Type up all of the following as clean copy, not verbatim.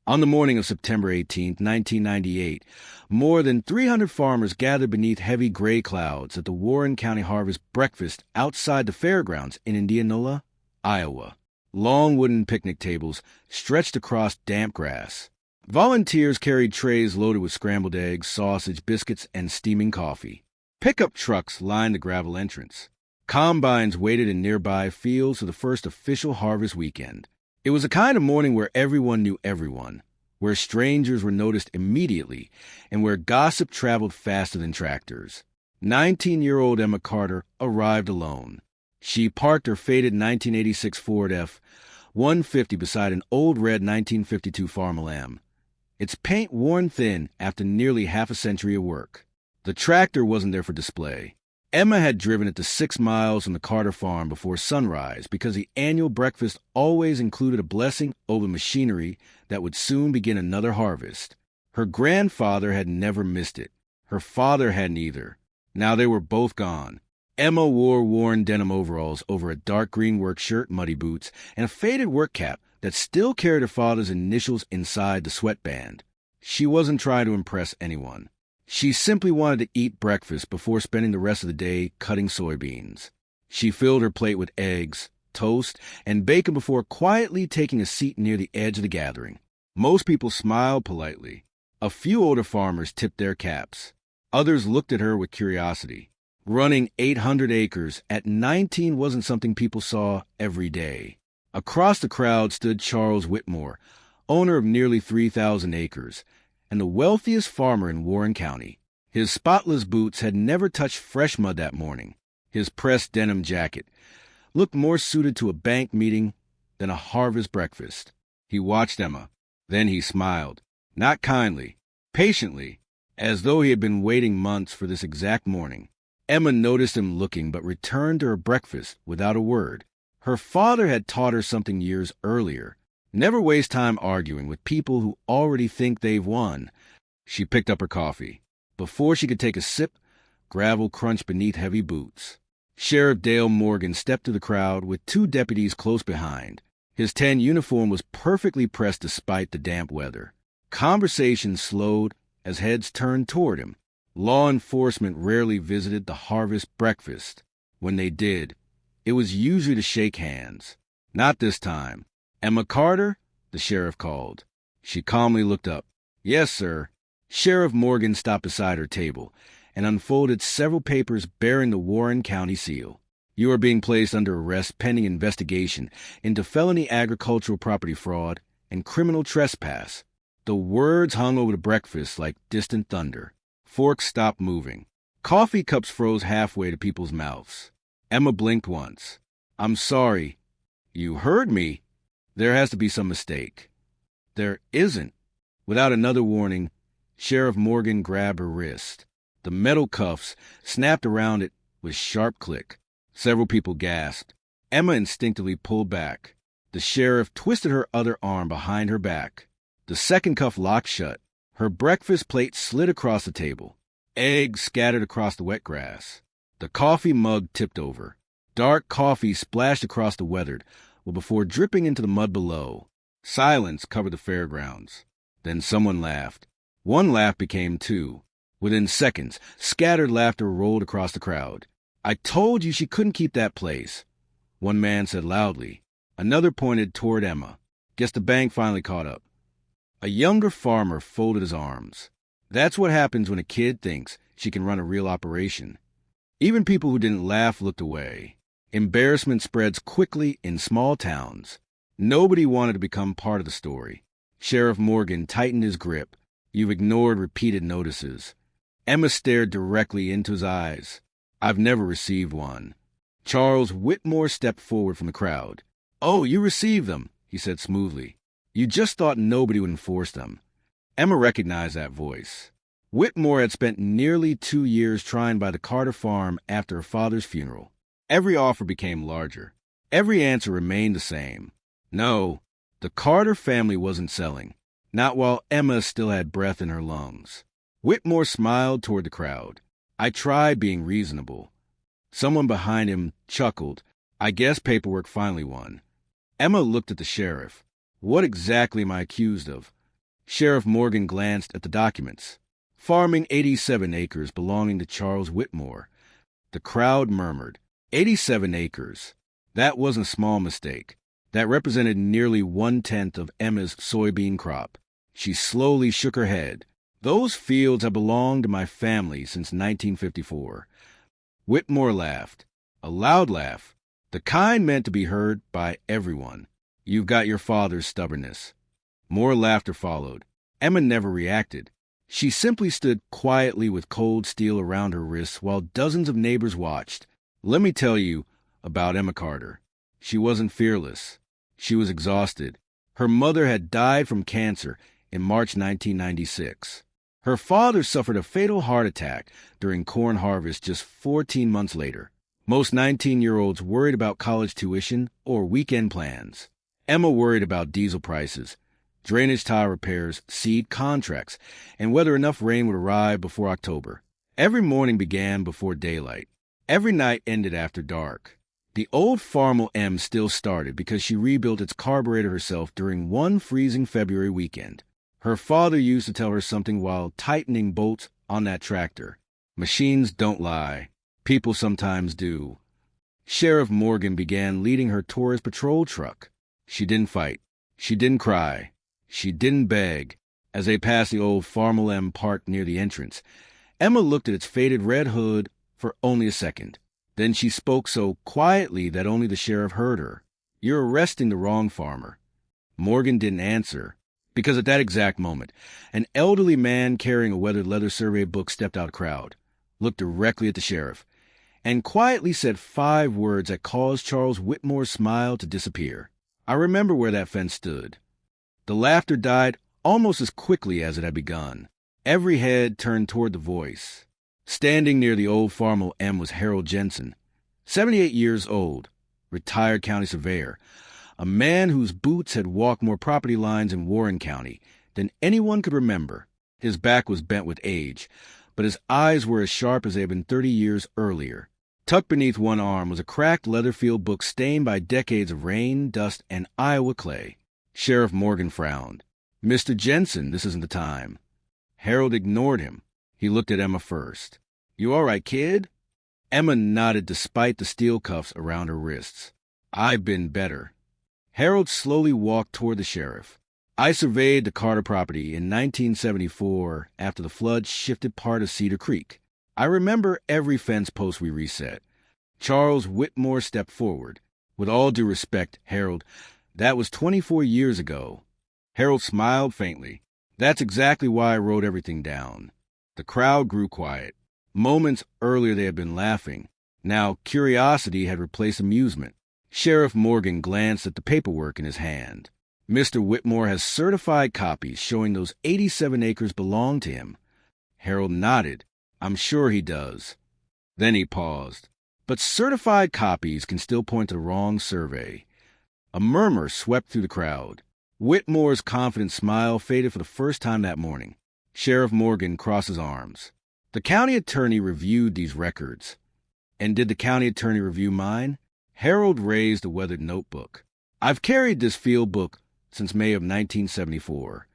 On the morning of September 18th, 1998, more than 300 farmers gathered beneath heavy gray clouds at the Warren County Harvest Breakfast outside the fairgrounds in Indianola, Iowa. Long wooden picnic tables stretched across damp grass. Volunteers carried trays loaded with scrambled eggs, sausage, biscuits, and steaming coffee. Pickup trucks lined the gravel entrance. Combines waited in nearby fields for the first official harvest weekend. It was a kind of morning where everyone knew everyone, where strangers were noticed immediately, and where gossip traveled faster than tractors. 19-year-old Emma Carter arrived alone. She parked her faded 1986 Ford F-150 beside an old red 1952 Farmall M, its paint worn thin after nearly half a century of work. The tractor wasn't there for display. Emma had driven it to 6 miles from the Carter farm before sunrise because the annual breakfast always included a blessing over machinery that would soon begin another harvest. Her grandfather had never missed it. Her father hadn't either. Now they were both gone. Emma wore worn denim overalls over a dark green work shirt, muddy boots, and a faded work cap that still carried her father's initials inside the sweatband. She wasn't trying to impress anyone. She simply wanted to eat breakfast before spending the rest of the day cutting soybeans. She filled her plate with eggs, toast, and bacon before quietly taking a seat near the edge of the gathering. Most people smiled politely. A few older farmers tipped their caps. Others looked at her with curiosity. Running 800 acres at 19 wasn't something people saw every day. Across the crowd stood Charles Whitmore, owner of nearly 3,000 acres, and the wealthiest farmer in Warren County. His spotless boots had never touched fresh mud that morning. His pressed denim jacket looked more suited to a bank meeting than a harvest breakfast. He watched Emma. Then he smiled, not kindly, patiently, as though he had been waiting months for this exact morning. Emma noticed him looking but returned to her breakfast without a word. Her father had taught her something years earlier. Never waste time arguing with people who already think they've won. She picked up her coffee. Before she could take a sip, gravel crunched beneath heavy boots. Sheriff Dale Morgan stepped to the crowd with 2 deputies close behind. His tan uniform was perfectly pressed despite the damp weather. Conversation slowed as heads turned toward him. Law enforcement rarely visited the harvest breakfast. When they did, it was usually to shake hands. Not this time. "Emma Carter?" the sheriff called. She calmly looked up. "Yes, sir." Sheriff Morgan stopped beside her table and unfolded several papers bearing the Warren County seal. "You are being placed under arrest pending investigation into felony agricultural property fraud and criminal trespass." The words hung over the breakfast like distant thunder. Forks stopped moving. Coffee cups froze halfway to people's mouths. Emma blinked once. "I'm sorry. You heard me. There has to be some mistake." "There isn't." Without another warning, Sheriff Morgan grabbed her wrist. The metal cuffs snapped around it with a sharp click. Several people gasped. Emma instinctively pulled back. The sheriff twisted her other arm behind her back. The second cuff locked shut. Her breakfast plate slid across the table. Eggs scattered across the wet grass. The coffee mug tipped over. Dark coffee splashed across the weathered, before dripping into the mud below. Silence covered the fairgrounds. Then someone laughed. One laugh became 2. Within seconds, scattered laughter rolled across the crowd. "I told you she couldn't keep that place," one man said loudly. Another pointed toward Emma. "Guess the bank finally caught up." A younger farmer folded his arms. That's what happens when a kid thinks she can run a real operation. Even people who didn't laugh looked away. Embarrassment spreads quickly in small towns. Nobody wanted to become part of the story. Sheriff Morgan tightened his grip. "You've ignored repeated notices." Emma stared directly into his eyes. "I've never received one." Charles Whitmore stepped forward from the crowd. "Oh, you received them," he said smoothly. "You just thought nobody would enforce them." Emma recognized that voice. Whitmore had spent nearly 2 years trying by the Carter farm after her father's funeral. Every offer became larger. Every answer remained the same. No, the Carter family wasn't selling. Not while Emma still had breath in her lungs. Whitmore smiled toward the crowd. "I tried being reasonable." Someone behind him chuckled. "I guess paperwork finally won." Emma looked at the sheriff. "What exactly am I accused of?" Sheriff Morgan glanced at the documents. Farming 87 acres belonging to Charles Whitmore. The crowd murmured. 87 acres. That wasn't a small mistake. That represented nearly 1/10 of Emma's soybean crop. She slowly shook her head. Those fields have belonged to my family since 1954. Whitmore laughed. A loud laugh. The kind meant to be heard by everyone. You've got your father's stubbornness. More laughter followed. Emma never reacted. She simply stood quietly with cold steel around her wrists while dozens of neighbors watched. Let me tell you about Emma Carter. She wasn't fearless. She was exhausted. Her mother had died from cancer in March 1996. Her father suffered a fatal heart attack during corn harvest just 14 months later. Most 19-year-olds worried about college tuition or weekend plans. Emma worried about diesel prices, drainage tile repairs, seed contracts, and whether enough rain would arrive before October. Every morning began before daylight. Every night ended after dark. The old Farmall M still started because she rebuilt its carburetor herself during one freezing February weekend. Her father used to tell her something while tightening bolts on that tractor. Machines don't lie. People sometimes do. Sheriff Morgan began leading her tourist patrol truck. She didn't fight. She didn't cry. She didn't beg. As they passed the old Farmall M parked near the entrance, Emma looked at its faded red hood for only a second. Then she spoke so quietly that only the sheriff heard her. You're arresting the wrong farmer. Morgan didn't answer, because at that exact moment, an elderly man carrying a weathered leather survey book stepped out of the crowd, looked directly at the sheriff, and quietly said 5 words that caused Charles Whitmore's smile to disappear. I remember where that fence stood. The laughter died almost as quickly as it had begun. Every head turned toward the voice. Standing near the old Farmall M was Harold Jensen, 78 years old, retired county surveyor, a man whose boots had walked more property lines in Warren County than anyone could remember. His back was bent with age, but his eyes were as sharp as they had been 30 years earlier. Tucked beneath one arm was a cracked leather-filled book stained by decades of rain, dust, and Iowa clay. Sheriff Morgan frowned. Mr. Jensen, this isn't the time. Harold ignored him. He looked at Emma first. You all right, kid? Emma nodded despite the steel cuffs around her wrists. I've been better. Harold slowly walked toward the sheriff. I surveyed the Carter property in 1974 after the flood shifted part of Cedar Creek. I remember every fence post we reset. Charles Whitmore stepped forward. With all due respect, Harold, that was 24 years ago. Harold smiled faintly. That's exactly why I wrote everything down. The crowd grew quiet. Moments earlier they had been laughing. Now curiosity had replaced amusement. Sheriff Morgan glanced at the paperwork in his hand. Mr. Whitmore has certified copies showing those 87 acres belong to him. Harold nodded. I'm sure he does. Then he paused. But certified copies can still point to the wrong survey. A murmur swept through the crowd. Whitmore's confident smile faded for the first time that morning. Sheriff Morgan crossed his arms. The county attorney reviewed these records. And did the county attorney review mine? Harold raised a weathered notebook. I've carried this field book since May of 1974.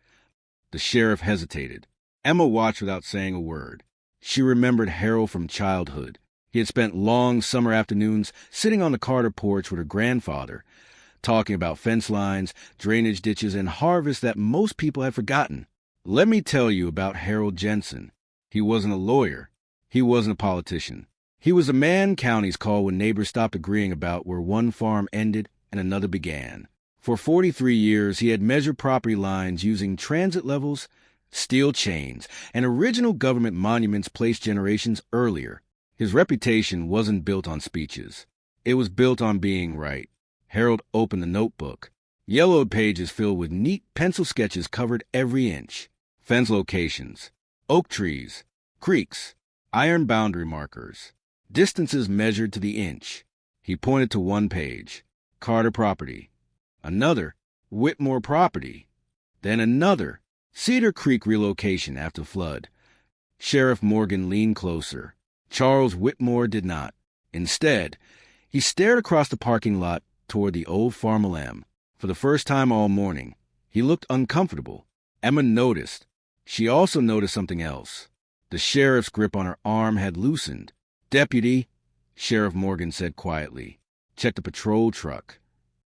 The sheriff hesitated. Emma watched without saying a word. She remembered Harold from childhood. He had spent long summer afternoons sitting on the Carter porch with her grandfather, talking about fence lines, drainage ditches, and harvests that most people had forgotten. Let me tell you about Harold Jensen. He wasn't a lawyer. He wasn't a politician. He was a man counties called when neighbors stopped agreeing about where one farm ended and another began. For 43 years, he had measured property lines using transit levels, steel chains, and original government monuments placed generations earlier. His reputation wasn't built on speeches. It was built on being right. Harold opened the notebook. Yellowed pages filled with neat pencil sketches covered every inch. Fence locations, oak trees, creeks, iron boundary markers, distances measured to the inch. He pointed to one page, Carter property. Another, Whitmore property. Then another, Cedar Creek relocation after flood. Sheriff Morgan leaned closer. Charles Whitmore did not. Instead, he stared across the parking lot toward the old Farmall M. For the first time all morning, he looked uncomfortable. Emma noticed. She also noticed something else. The sheriff's grip on her arm had loosened. "Deputy," Sheriff Morgan said quietly, "check the patrol truck."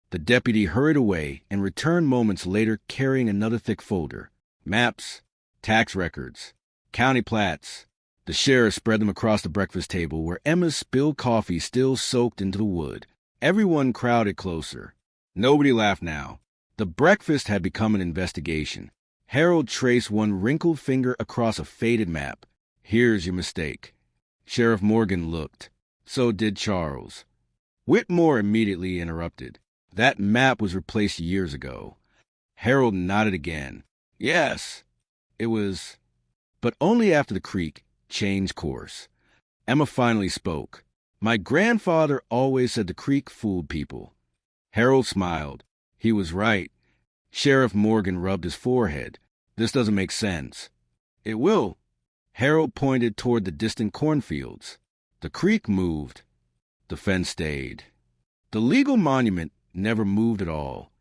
The deputy hurried away and returned moments later carrying another thick folder. Maps, tax records, county plats. The sheriff spread them across the breakfast table where Emma's spilled coffee still soaked into the wood. Everyone crowded closer. Nobody laughed now. The breakfast had become an investigation. Harold traced one wrinkled finger across a faded map. "Here's your mistake." Sheriff Morgan looked. So did Charles. Whitmore immediately interrupted. "That map was replaced years ago." Harold nodded again. "Yes, it was," but only after the creek changed course. Emma finally spoke. "My grandfather always said the creek fooled people." Harold smiled. He was right. Sheriff Morgan rubbed his forehead. "This doesn't make sense." "It will." Harold pointed toward the distant cornfields. The creek moved. The fence stayed. The legal monument never moved at all.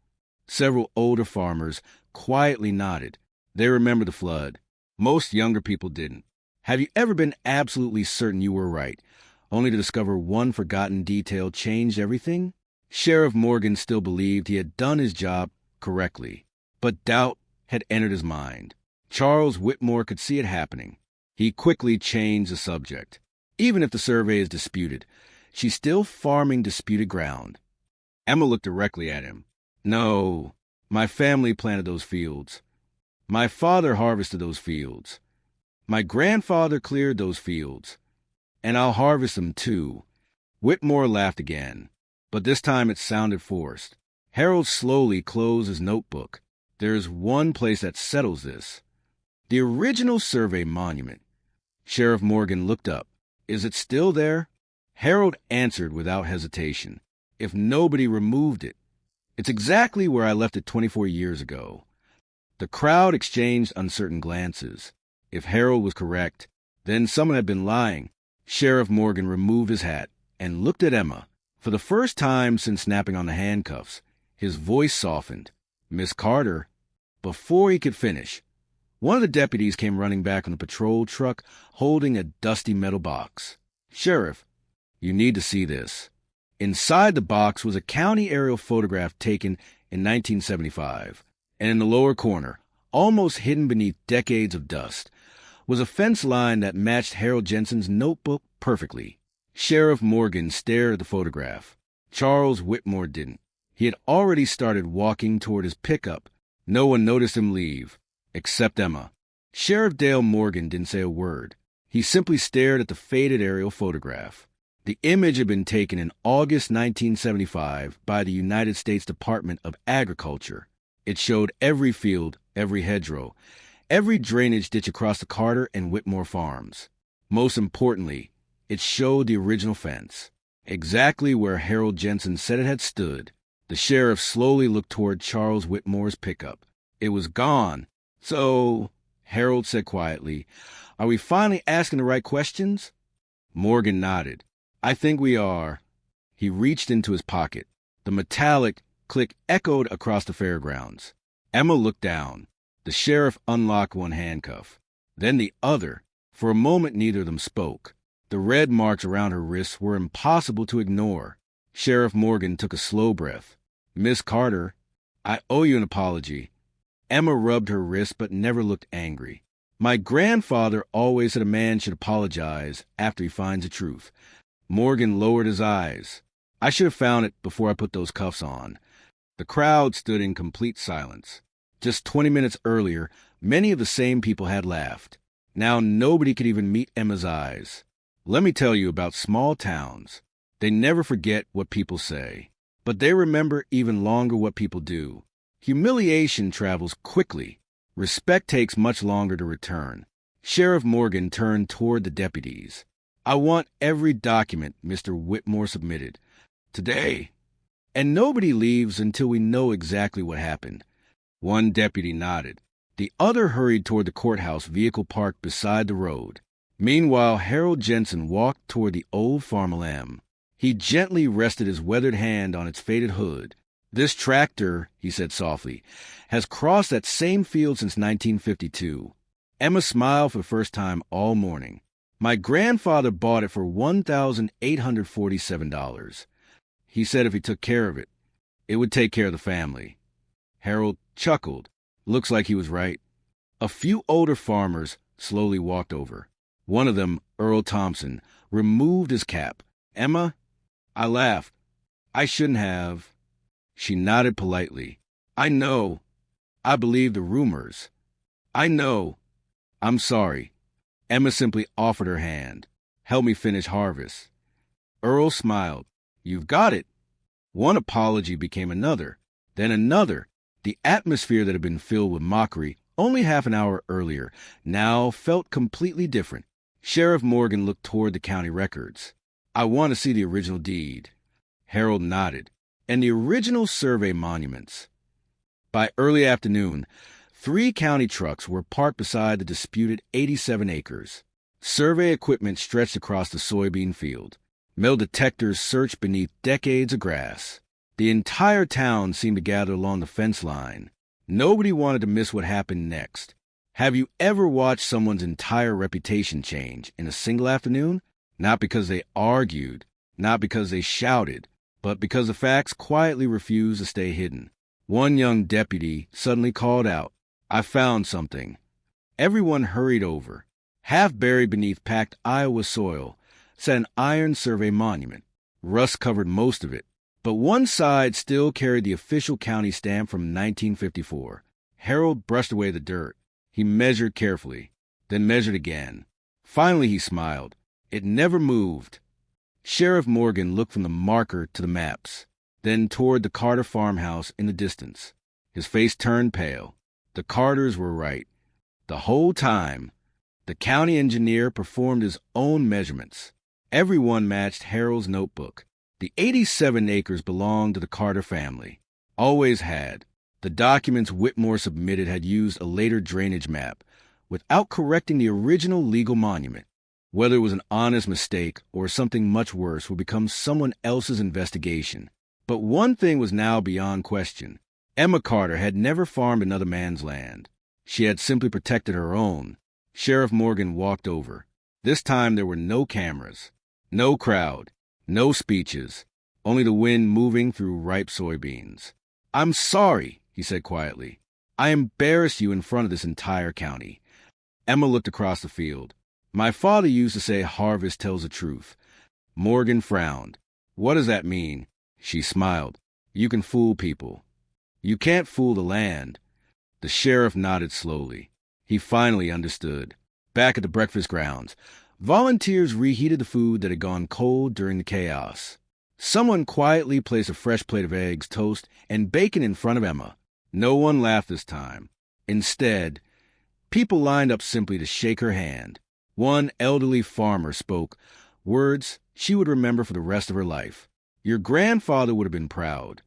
Several older farmers quietly nodded. They remembered the flood. Most younger people didn't. Have you ever been absolutely certain you were right, only to discover one forgotten detail changed everything? Sheriff Morgan still believed he had done his job correctly, but doubt had entered his mind. Charles Whitmore could see it happening. He quickly changed the subject. "Even if the survey is disputed, she's still farming disputed ground." Emma looked directly at him. "No, my family planted those fields. My father harvested those fields. My grandfather cleared those fields. And I'll harvest them too." Whitmore laughed again, but this time it sounded forced. Harold slowly closed his notebook. "There's one place that settles this. The original survey monument." Sheriff Morgan looked up. "Is it still there?" Harold answered without hesitation. "If nobody removed it. It's exactly where I left it 24 years ago." The crowd exchanged uncertain glances. If Harold was correct, then someone had been lying. Sheriff Morgan removed his hat and looked at Emma. For the first time since snapping on the handcuffs, his voice softened. "Miss Carter." Before he could finish, one of the deputies came running back on the patrol truck holding a dusty metal box. "Sheriff, you need to see this." Inside the box was a county aerial photograph taken in 1975, and in the lower corner, almost hidden beneath decades of dust, was a fence line that matched Harold Jensen's notebook perfectly. Sheriff Morgan stared at the photograph. Charles Whitmore didn't. He had already started walking toward his pickup. No one noticed him leave, except Emma. Sheriff Dale Morgan didn't say a word. He simply stared at the faded aerial photograph. The image had been taken in August 1975 by the United States Department of Agriculture. It showed every field, every hedgerow, every drainage ditch across the Carter and Whitmore farms. Most importantly, it showed the original fence, exactly where Harold Jensen said it had stood. The sheriff slowly looked toward Charles Whitmore's pickup. It was gone. "So," Harold said quietly, "are we finally asking the right questions?" Morgan nodded. "I think we are." He reached into his pocket. The metallic click echoed across the fairgrounds. Emma looked down. The sheriff unlocked one handcuff, then the other. For a moment, neither of them spoke. The red marks around her wrists were impossible to ignore. Sheriff Morgan took a slow breath. "Miss Carter, I owe you an apology." Emma rubbed her wrist but never looked angry. "My grandfather always said a man should apologize after he finds the truth." Morgan lowered his eyes. "I should have found it before I put those cuffs on." The crowd stood in complete silence. Just 20 minutes earlier, many of the same people had laughed. Now nobody could even meet Emma's eyes. Let me tell you about small towns. They never forget what people say, but they remember even longer what people do. Humiliation travels quickly. Respect takes much longer to return. Sheriff Morgan turned toward the deputies. "I want every document Mr. Whitmore submitted. Today. And nobody leaves until we know exactly what happened." One deputy nodded. The other hurried toward the courthouse vehicle parked beside the road. Meanwhile, Harold Jensen walked toward the old Farmall M. He gently rested his weathered hand on its faded hood. "This tractor," he said softly, "has crossed that same field since 1952. Emma smiled for the first time all morning. "My grandfather bought it for $1,847. He said if he took care of it, it would take care of the family." Harold chuckled. Looks like he was right. A few older farmers slowly walked over. One of them, Earl Thompson, removed his cap. "Emma?" I laughed. "I shouldn't have." She nodded politely. "I know. I believe the rumors. I know. I'm sorry." Emma simply offered her hand. "Help me finish harvest." Earl smiled. "You've got it." One apology became another, then another. The atmosphere that had been filled with mockery only half an hour earlier now felt completely different. Sheriff Morgan looked toward the county records. "I want to see the original deed." Harold nodded. "And the original survey monuments." By early afternoon, 3 county trucks were parked beside the disputed 87 acres. Survey equipment stretched across the soybean field. Metal detectors searched beneath decades of grass. The entire town seemed to gather along the fence line. Nobody wanted to miss what happened next. Have you ever watched someone's entire reputation change in a single afternoon? Not because they argued, not because they shouted, but because the facts quietly refused to stay hidden. One young deputy suddenly called out, "I found something." Everyone hurried over. Half buried beneath packed Iowa soil sat an iron survey monument. Rust covered most of it, but one side still carried the official county stamp from 1954. Harold brushed away the dirt. He measured carefully, then measured again. Finally he smiled. It never moved. Sheriff Morgan looked from the marker to the maps, then toward the Carter farmhouse in the distance. His face turned pale. The Carters were right. The whole time, the county engineer performed his own measurements. Everyone matched Harold's notebook. The 87 acres belonged to the Carter family. Always had. The documents Whitmore submitted had used a later drainage map, without correcting the original legal monument. Whether it was an honest mistake or something much worse would become someone else's investigation. But one thing was now beyond question. Emma Carter had never farmed another man's land. She had simply protected her own. Sheriff Morgan walked over. This time there were no cameras, no crowd, no speeches, only the wind moving through ripe soybeans. "I'm sorry," he said quietly. "I embarrassed you in front of this entire county." Emma looked across the field. "My father used to say harvest tells the truth." Morgan frowned. "What does that mean?" She smiled. "You can fool people. You can't fool the land." The sheriff nodded slowly. He finally understood. Back at the breakfast grounds, volunteers reheated the food that had gone cold during the chaos. Someone quietly placed a fresh plate of eggs, toast, and bacon in front of Emma. No one laughed this time. Instead, people lined up simply to shake her hand. One elderly farmer spoke, words she would remember for the rest of her life. "Your grandfather would have been proud."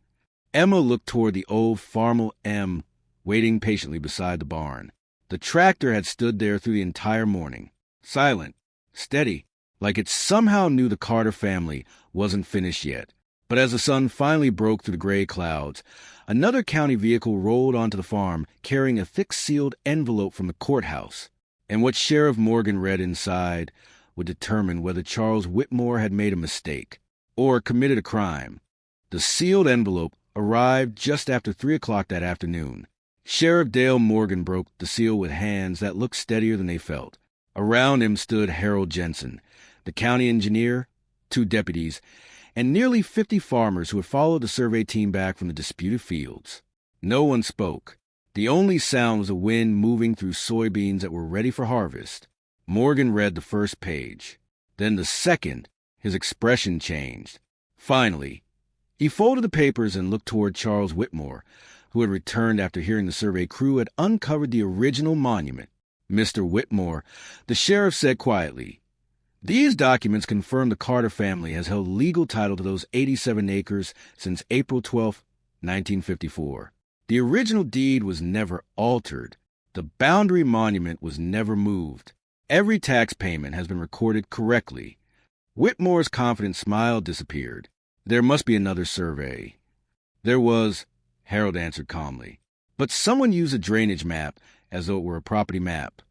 Emma looked toward the old Farmall M waiting patiently beside the barn. The tractor had stood there through the entire morning, silent, steady, like it somehow knew the Carter family wasn't finished yet. But as the sun finally broke through the gray clouds, another county vehicle rolled onto the farm carrying a thick sealed envelope from the courthouse. And what Sheriff Morgan read inside would determine whether Charles Whitmore had made a mistake or committed a crime. The sealed envelope arrived just after 3 o'clock that afternoon. Sheriff Dale Morgan broke the seal with hands that looked steadier than they felt. Around him stood Harold Jensen, the county engineer, 2 deputies, and nearly 50 farmers who had followed the survey team back from the disputed fields. No one spoke. The only sound was the wind moving through soybeans that were ready for harvest. Morgan read the first page. Then the second, his expression changed. Finally, he folded the papers and looked toward Charles Whitmore, who had returned after hearing the survey crew had uncovered the original monument. "Mr. Whitmore," the sheriff said quietly, "these documents confirm the Carter family has held legal title to those 87 acres since April 12, 1954. The original deed was never altered. The boundary monument was never moved. Every tax payment has been recorded correctly." Whitmore's confident smile disappeared. "There must be another survey." There was, Harold answered calmly. But someone used a drainage map as though it were a property map.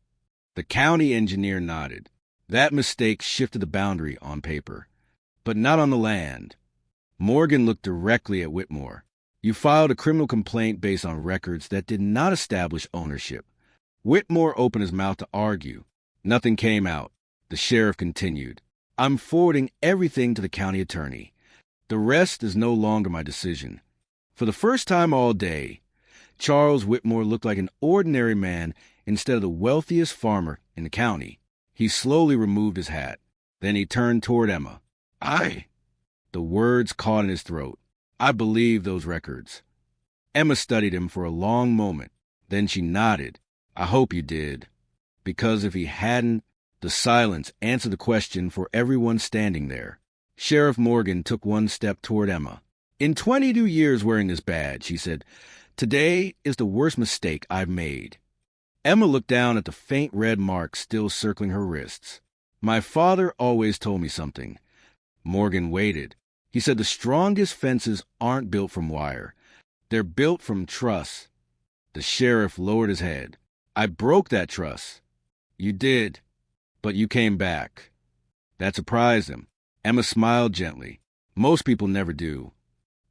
The county engineer nodded. That mistake shifted the boundary on paper, but not on the land. Morgan looked directly at Whitmore. You filed a criminal complaint based on records that did not establish ownership. Whitmore opened his mouth to argue. Nothing came out. The sheriff continued. I'm forwarding everything to the county attorney. The rest is no longer my decision. For the first time all day, Charles Whitmore looked like an ordinary man instead of the wealthiest farmer in the county. He slowly removed his hat. Then he turned toward Emma. The words caught in his throat. I believe those records. Emma studied him for a long moment. Then she nodded. I hope you did. Because if he hadn't, the silence answered the question for everyone standing there. Sheriff Morgan took one step toward Emma. In 22 years wearing this badge, he said, today is the worst mistake I've made. Emma looked down at the faint red mark still circling her wrists. My father always told me something. Morgan waited. He said the strongest fences aren't built from wire. They're built from truss. The sheriff lowered his head. I broke that truss. You did, but you came back. That surprised him. Emma smiled gently. Most people never do.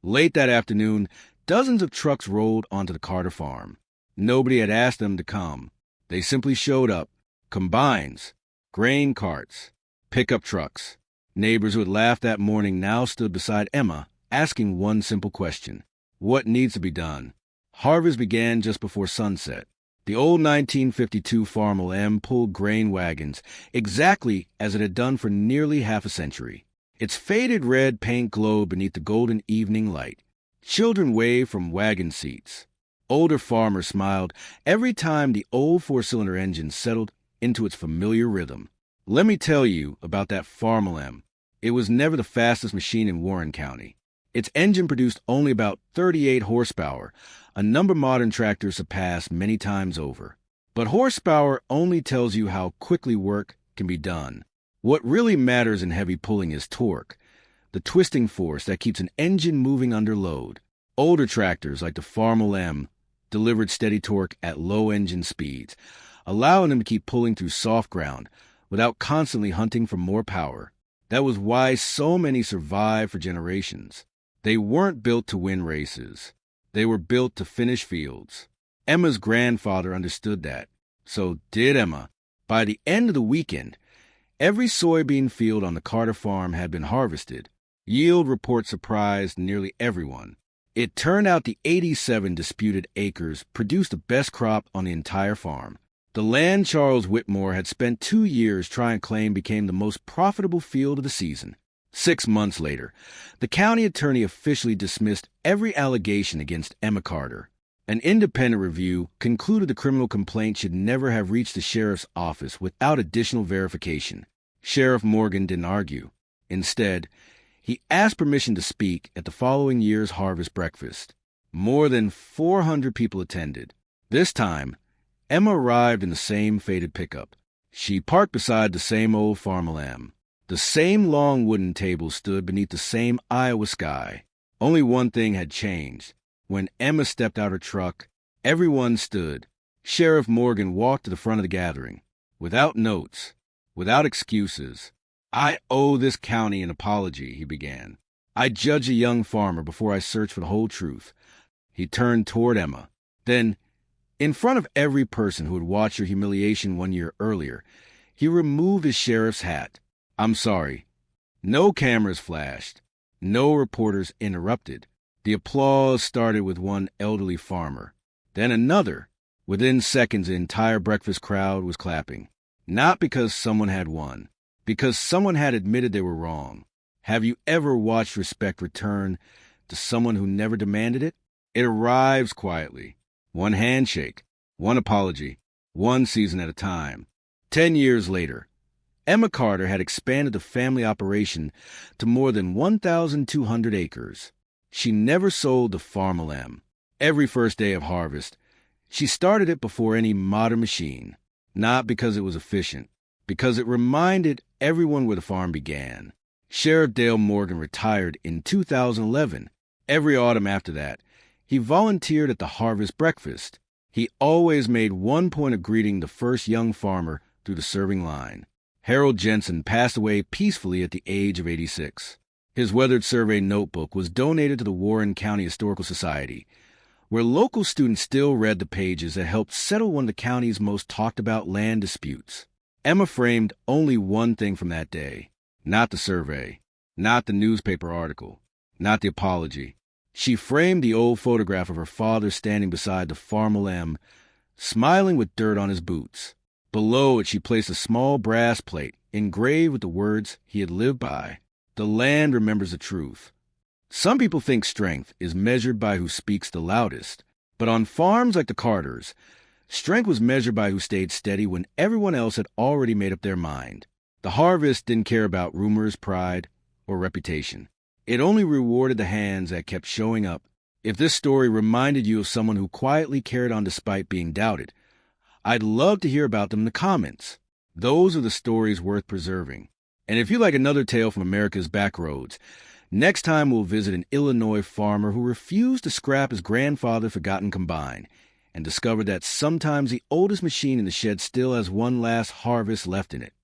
Late that afternoon, dozens of trucks rolled onto the Carter farm. Nobody had asked them to come. They simply showed up. Combines, grain carts, pickup trucks. Neighbors who had laughed that morning now stood beside Emma, asking one simple question. What needs to be done? Harvest began just before sunset. The old 1952 Farmall M pulled grain wagons exactly as it had done for nearly half a century. Its faded red paint glowed beneath the golden evening light. Children waved from wagon seats. Older farmers smiled every time the old four-cylinder engine settled into its familiar rhythm. Let me tell you about that Farmall M. It was never the fastest machine in Warren County. Its engine produced only about 38 horsepower, a number modern tractors surpass many times over. But horsepower only tells you how quickly work can be done. What really matters in heavy pulling is torque, the twisting force that keeps an engine moving under load. Older tractors, like the Farmall M, delivered steady torque at low engine speeds, allowing them to keep pulling through soft ground without constantly hunting for more power. That was why so many survived for generations. They weren't built to win races. They were built to finish fields. Emma's grandfather understood that. So did Emma. By the end of the weekend, every soybean field on the Carter farm had been harvested. Yield reports surprised nearly everyone. It turned out the 87 disputed acres produced the best crop on the entire farm. The land Charles Whitmore had spent 2 years trying to claim became the most profitable field of the season. 6 months later, the county attorney officially dismissed every allegation against Emma Carter. An independent review concluded the criminal complaint should never have reached the sheriff's office without additional verification. Sheriff Morgan didn't argue. Instead, he asked permission to speak at the following year's harvest breakfast. More than 400 people attended. This time, Emma arrived in the same faded pickup. She parked beside the same old Farmall M. The same long wooden table stood beneath the same Iowa sky. Only one thing had changed. When Emma stepped out her truck, everyone stood. Sheriff Morgan walked to the front of the gathering. Without notes, without excuses. I owe this county an apology, he began. I judge a young farmer before I search for the whole truth. He turned toward Emma. Then, in front of every person who had watched her humiliation 1 year earlier, he removed his sheriff's hat. I'm sorry. No cameras flashed. No reporters interrupted. The applause started with one elderly farmer. Then another. Within seconds, the entire breakfast crowd was clapping. Not because someone had won. Because someone had admitted they were wrong. Have you ever watched respect return to someone who never demanded it? It arrives quietly. One handshake. One apology. One season at a time. 10 years later, Emma Carter had expanded the family operation to more than 1,200 acres. She never sold the Farmall M. Every first day of harvest, she started it before any modern machine, not because it was efficient, because it reminded everyone where the farm began. Sheriff Dale Morgan retired in 2011. Every autumn after that, he volunteered at the harvest breakfast. He always made one point of greeting the first young farmer through the serving line. Harold Jensen passed away peacefully at the age of 86. His weathered survey notebook was donated to the Warren County Historical Society, where local students still read the pages that helped settle one of the county's most talked-about land disputes. Emma framed only one thing from that day. Not the survey, not the newspaper article, not the apology. She framed the old photograph of her father standing beside the Farmall M, smiling with dirt on his boots. Below it, she placed a small brass plate engraved with the words he had lived by. The land remembers the truth. Some people think strength is measured by who speaks the loudest, but on farms like the Carters, strength was measured by who stayed steady when everyone else had already made up their mind. The harvest didn't care about rumors, pride, or reputation. It only rewarded the hands that kept showing up. If this story reminded you of someone who quietly carried on despite being doubted, I'd love to hear about them in the comments. Those are the stories worth preserving. And if you like another tale from America's back roads, next time we'll visit an Illinois farmer who refused to scrap his grandfather's forgotten combine and discovered that sometimes the oldest machine in the shed still has one last harvest left in it.